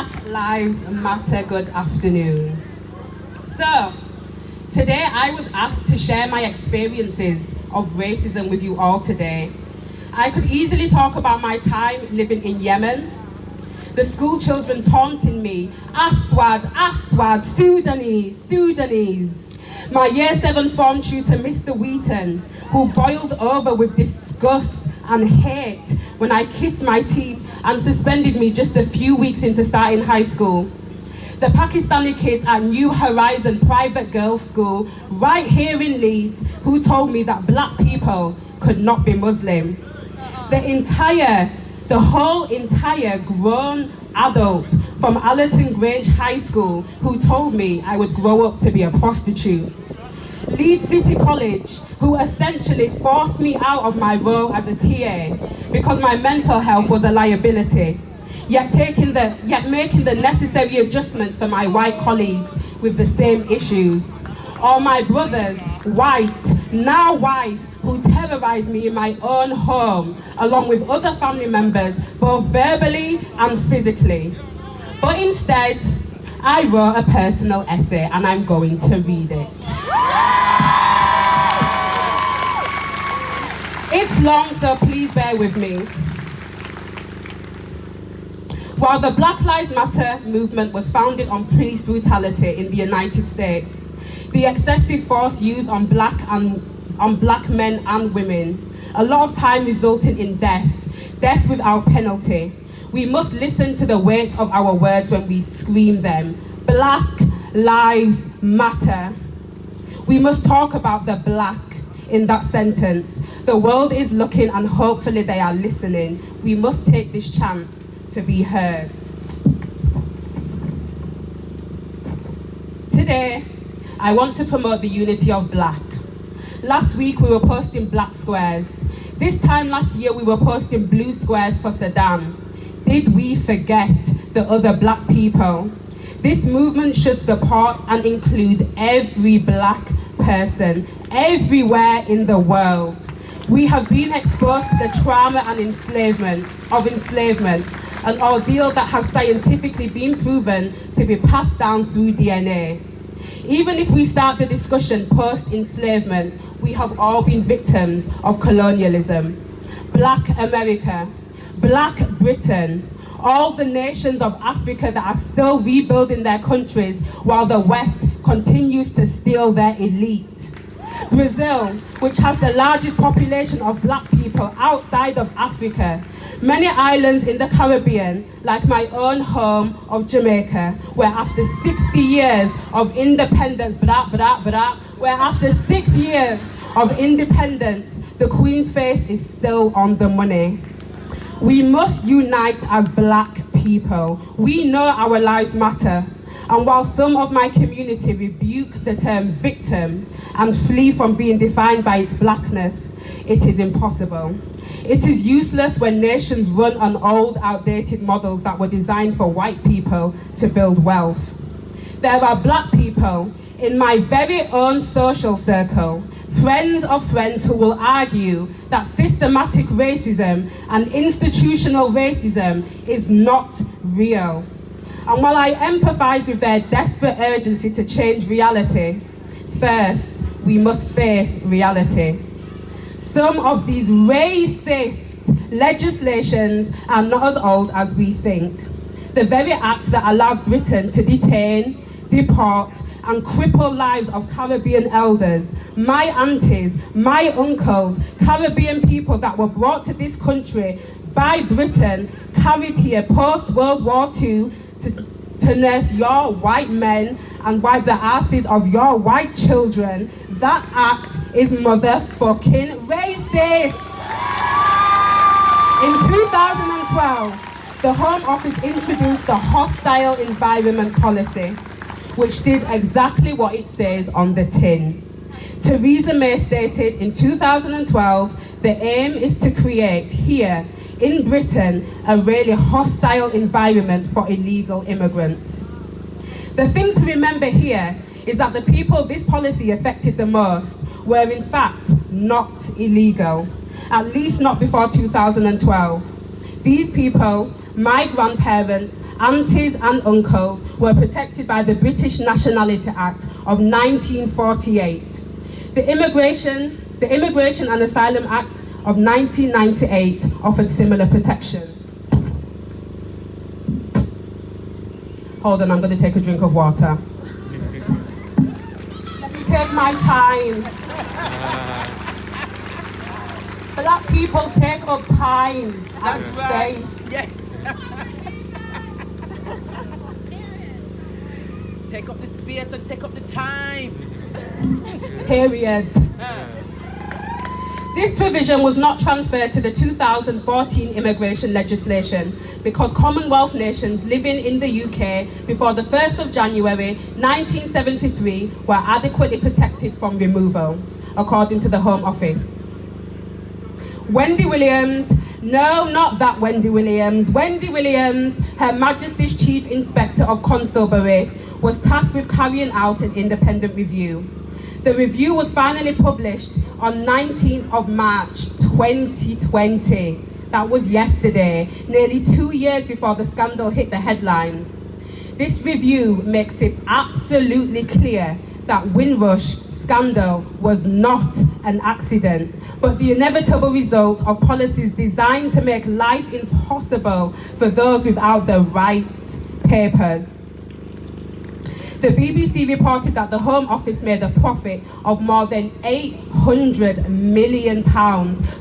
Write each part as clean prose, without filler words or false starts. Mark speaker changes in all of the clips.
Speaker 1: Black Lives Matter, good afternoon. So, today I was asked to share my experiences of racism with you all today. I could easily talk about my time living in Yemen, the school children taunting me, Aswad, Aswad, Sudanese, Sudanese. My year 7 form tutor, Mr. Wheaton, who boiled over with disgust and hate when I kissed my teeth and suspended me just a few weeks into starting high school. The Pakistani kids at New Horizon Private Girls' School right here in Leeds who told me that black people could not be Muslim. The whole entire grown adult from Allerton Grange High School who told me I would grow up to be a prostitute. Leeds City College, who essentially forced me out of my role as a TA because my mental health was a liability, yet making the necessary adjustments for my white colleagues with the same issues. Or my brother's white, now wife, who terrorized me in my own home, along with other family members, both verbally and physically. But instead, I wrote a personal essay and I'm going to read it. It's long, so please bear with me. While the Black Lives Matter movement was founded on police brutality in the United States, the excessive force used on black men and women, a lot of time resulting in death without penalty. We must listen to the weight of our words when we scream them. Black Lives Matter. We must talk about the black in that sentence. The world is looking and hopefully they are listening. We must take this chance to be heard. Today, I want to promote the unity of black. Last week we were posting black squares. This time last year we were posting blue squares for Sudan. Did we forget the other black people? This movement should support and include every black person everywhere in the world. We have been exposed to the trauma and enslavement, an ordeal that has scientifically been proven to be passed down through DNA. Even if we start the discussion post-enslavement, we have all been victims of colonialism. Black America, Black Britain, all the nations of Africa that are still rebuilding their countries while the West continues to steal their elite. Brazil, which has the largest population of black people outside of Africa. Many islands in the Caribbean, like my own home of Jamaica, where after 60 years of independence, the Queen's face is still on the money. We must unite as black people. We know our lives matter. And while some of my community rebuke the term victim and flee from being defined by its blackness, it is impossible. It is useless when nations run on old, outdated models that were designed for white people to build wealth. There are black people in my very own social circle, friends of friends who will argue that systematic racism and institutional racism is not real. And while I empathize with their desperate urgency to change reality, first, we must face reality. Some of these racist legislations are not as old as we think. The very act that allowed Britain to detain, deport, and cripple lives of Caribbean elders, my aunties, my uncles, Caribbean people that were brought to this country by Britain, carried here post-World War II to nurse your white men and wipe the asses of your white children. That act is motherfucking racist. In 2012, the Home Office introduced the Hostile Environment Policy, which did exactly what it says on the tin. Theresa May stated in 2012, the aim is to create here in Britain a really hostile environment for illegal immigrants. The thing to remember here is that the people this policy affected the most were in fact not illegal, at least not before 2012. These people my grandparents, aunties and uncles were protected by the British Nationality Act of 1948. The Immigration and Asylum Act of 1998 offered similar protection. Hold on, I'm going to take a drink of water. Let me take my time. Black people take up time and space.
Speaker 2: Yes. Take up the space and take up the time.
Speaker 1: Period. This provision was not transferred to the 2014 immigration legislation because Commonwealth nations living in the UK before the 1st of January 1973 were adequately protected from removal, according to the Home Office. Wendy Williams, no, not that Wendy Williams. Wendy Williams, Her Majesty's Chief Inspector of Constabulary, was tasked with carrying out an independent review. The review was finally published on 19th of March 2020. That was yesterday, nearly 2 years before the scandal hit the headlines. This review makes it absolutely clear that Windrush scandal was not an accident, but the inevitable result of policies designed to make life impossible for those without the right papers. The BBC reported that the Home Office made a profit of more than £800 million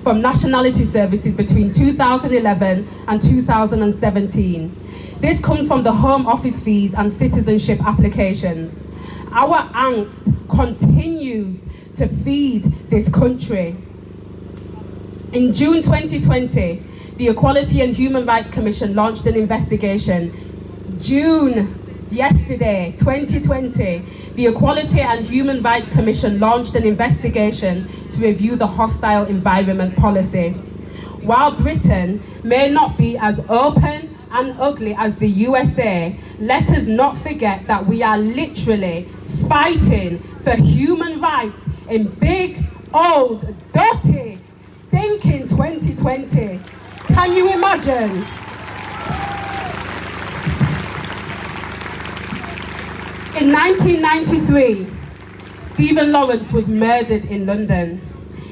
Speaker 1: from nationality services between 2011 and 2017. This comes from the Home Office fees and citizenship applications. Our angst continues to feed this country. In June 2020, the Equality and Human Rights Commission launched an investigation. Yesterday, 2020, the Equality and Human Rights Commission launched an investigation to review the hostile environment policy. While Britain may not be as open and ugly as the USA, let us not forget that we are literally fighting for human rights in big, old, dirty, stinking 2020. Can you imagine? In 1993, Stephen Lawrence was murdered in London.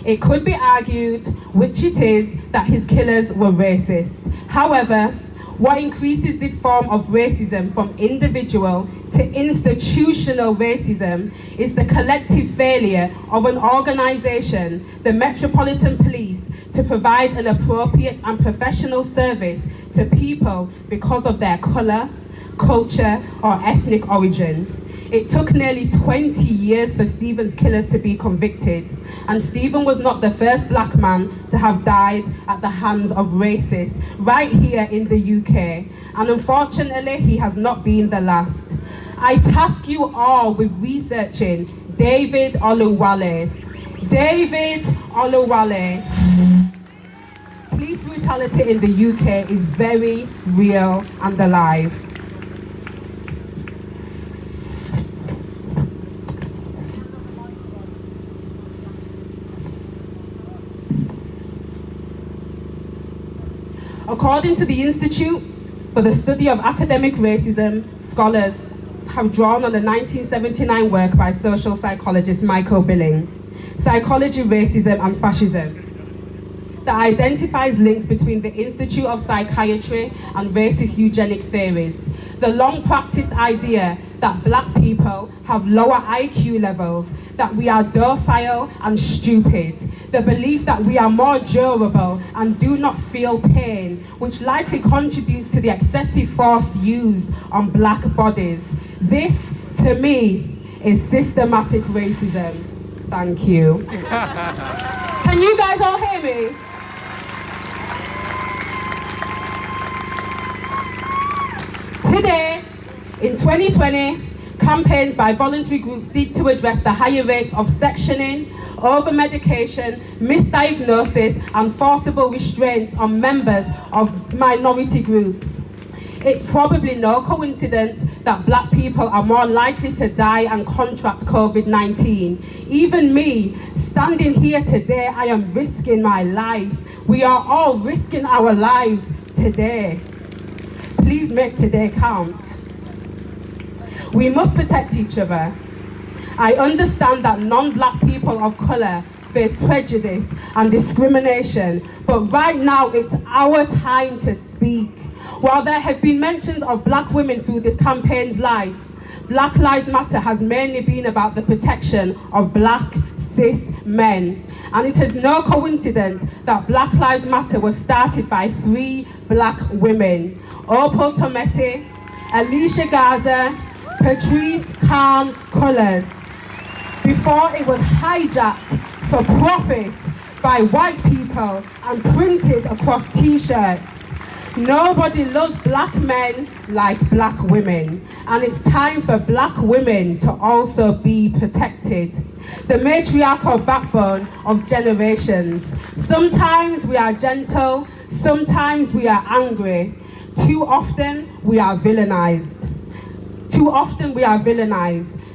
Speaker 1: It could be argued, which it is, that his killers were racist. However, what increases this form of racism from individual to institutional racism is the collective failure of an organisation, the Metropolitan Police, to provide an appropriate and professional service to people because of their colour, culture or ethnic origin. It took nearly 20 years for Stephen's killers to be convicted, and Stephen was not the first black man to have died at the hands of racists right here in the UK, and unfortunately he has not been the last. I task you all with researching David Oluwale. David Oluwale. Police brutality in the UK is very real and alive. According to the Institute for the Study of Academic Racism, scholars have drawn on the 1979 work by social psychologist Michael Billing, Psychology, Racism and Fascism, that identifies links between the Institute of Psychiatry and racist eugenic theories. The long-practiced idea that black people have lower IQ levels, that we are docile and stupid, the belief that we are more durable and do not feel pain, which likely contributes to the excessive force used on black bodies. This, to me, is systematic racism. Thank you. Can you guys all hear me? Today, in 2020, campaigns by voluntary groups seek to address the higher rates of sectioning, over-medication, misdiagnosis, and forcible restraints on members of minority groups. It's probably no coincidence that black people are more likely to die and contract COVID-19. Even me, standing here today, I am risking my life. We are all risking our lives today. please make today count. We must protect each other. I understand that non-black people of colour face prejudice and discrimination, but right now it's our time to speak. While there have been mentions of black women through this campaign's life, Black Lives Matter has mainly been about the protection of black cis men. And it is no coincidence that Black Lives Matter was started by 3 black women: Opal Tometi, Alicia Garza, Patrice Khan Cullors, before it was hijacked for profit by white people and printed across t-shirts. Nobody loves black men like black women, and it's time for black women to also be protected. The matriarchal backbone of generations. Sometimes we are gentle, sometimes we are angry. Too often we are villainized.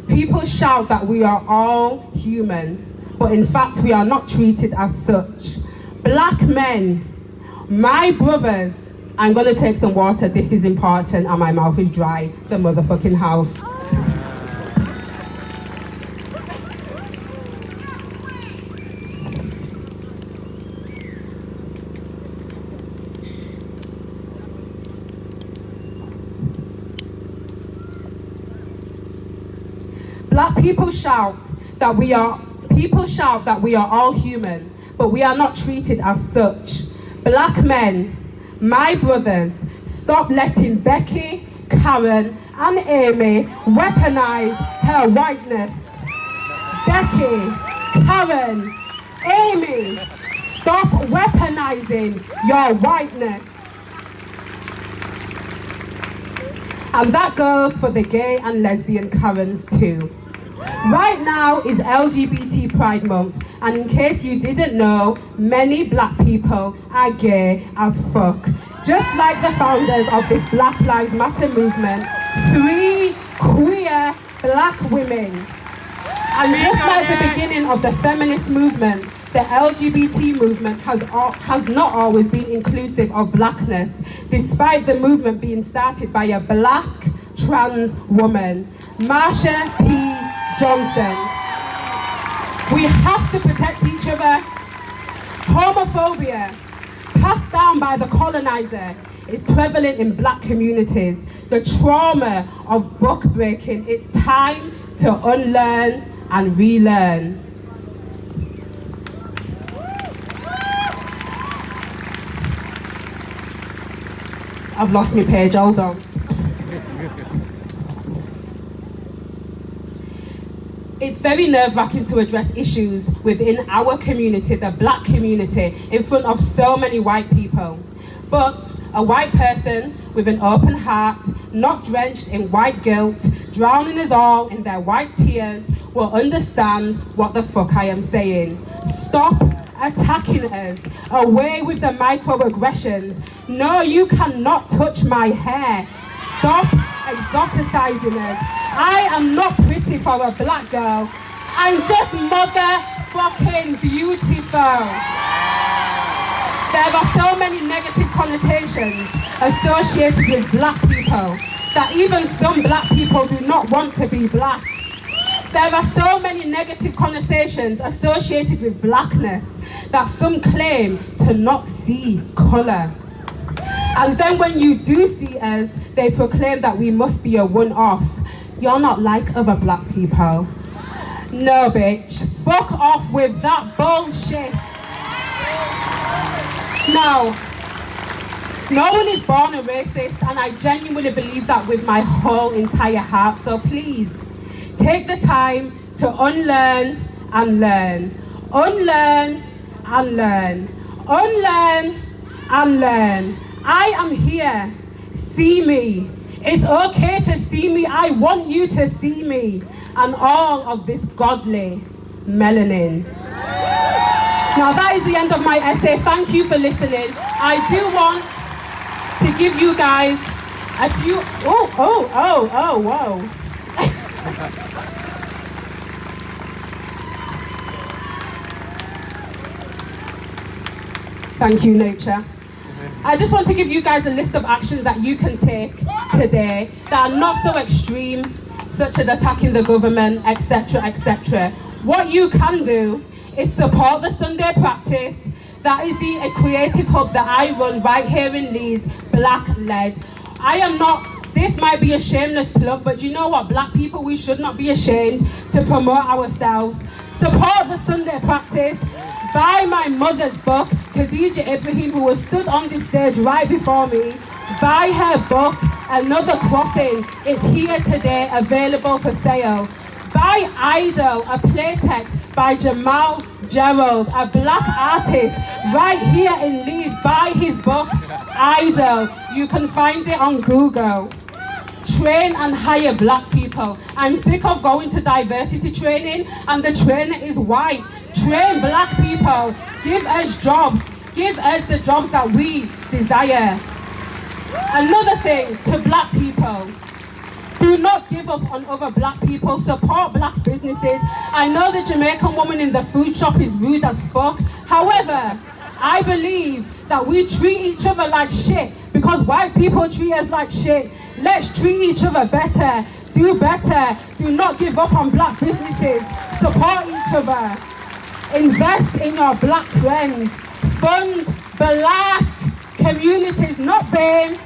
Speaker 1: People shout that we are all human, but in fact we are not treated as such. Black men, my brothers, I'm gonna take some water, this is important, and my mouth is dry, the motherfucking house. Black people shout that we are all human, but we are not treated as such. Black men, my brothers, stop letting Becky, Karen, and Amy weaponize her whiteness. Becky, Karen, Amy, stop weaponizing your whiteness. And that goes for the gay and lesbian Karens too. Right now is LGBT Pride Month, and in case you didn't know, many black people are gay as fuck. Just like the founders of this Black Lives Matter movement, 3 queer black women. And just like the beginning of the feminist movement, the LGBT movement has not always been inclusive of blackness, despite the movement being started by a black trans woman, Marsha P. Johnson. We have to protect each other. Homophobia, passed down by the colonizer, is prevalent in black communities. The trauma of book breaking, it's time to unlearn and relearn. I've lost my page, hold on. It's very nerve-wracking to address issues within our community, the black community, in front of so many white people. But a white person with an open heart, not drenched in white guilt, drowning us all in their white tears, will understand what the fuck I am saying. Stop attacking us. Away with the microaggressions. No, you cannot touch my hair. Stop exoticizing us. I am not pretty for a black girl. I'm just motherfucking beautiful. There are so many negative connotations associated with black people that even some black people do not want to be black. There are so many negative connotations associated with blackness that some claim to not see colour. And then when you do see us, they proclaim that we must be a one-off. You're not like other black people. No, bitch. Fuck off with that bullshit. Now, no one is born a racist, and I genuinely believe that with my whole entire heart. So please, take the time to unlearn and learn. Unlearn and learn. Unlearn and learn. I am here. See me. It's okay to see me. I want you to see me. And all of this godly melanin. Now that is the end of my essay. Thank you for listening. I do want to give you guys a few... whoa. Thank you, nature. I just want to give you guys a list of actions that you can take today that are not so extreme, such as attacking the government, etc., etc. What you can do is support the Sunday Practice. That is the creative hub that I run right here in Leeds, Black-led. This might be a shameless plug, but you know what, Black people, we should not be ashamed to promote ourselves. Support the Sunday Practice. Buy my mother's book, Khadija Ibrahim, who was stood on this stage right before me. Buy her book, Another Crossing. It's here today, available for sale. Buy Idol, a playtext by Jamal Gerald, a Black artist right here in Leeds. Buy his book, Idol. You can find it on Google. Train and hire Black people. I'm sick of going to diversity training and the trainer is white. Train Black people. Give us jobs. Give us the jobs that we desire. Another thing to Black people. Do not give up on other Black people. Support Black businesses. I know the Jamaican woman in the food shop is rude as fuck. However, I believe that we treat each other like shit because white people treat us like shit. Let's treat each other better. Do better. Do not give up on Black businesses. Support each other. Invest in your Black friends. Fund Black communities, not BAME,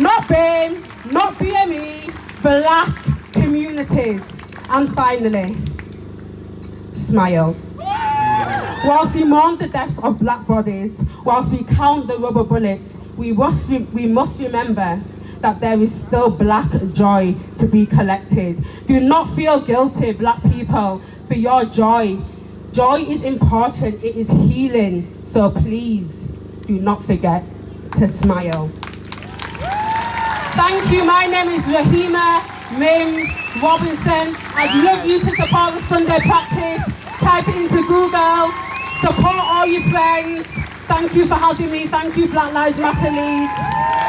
Speaker 1: not BME, Black communities. And finally, smile. Whilst we mourn the deaths of Black bodies, whilst we count the rubber bullets, we must remember that there is still Black joy to be collected. Do not feel guilty, Black people, for your joy. Joy is important, it is healing, so please do not forget to smile. Thank you, my name is Rheima Mimz Robinson. I'd love you to support the Sunday Practice. Type it into Google, support all your friends. Thank you for having me, thank you Black Lives Matter Leeds.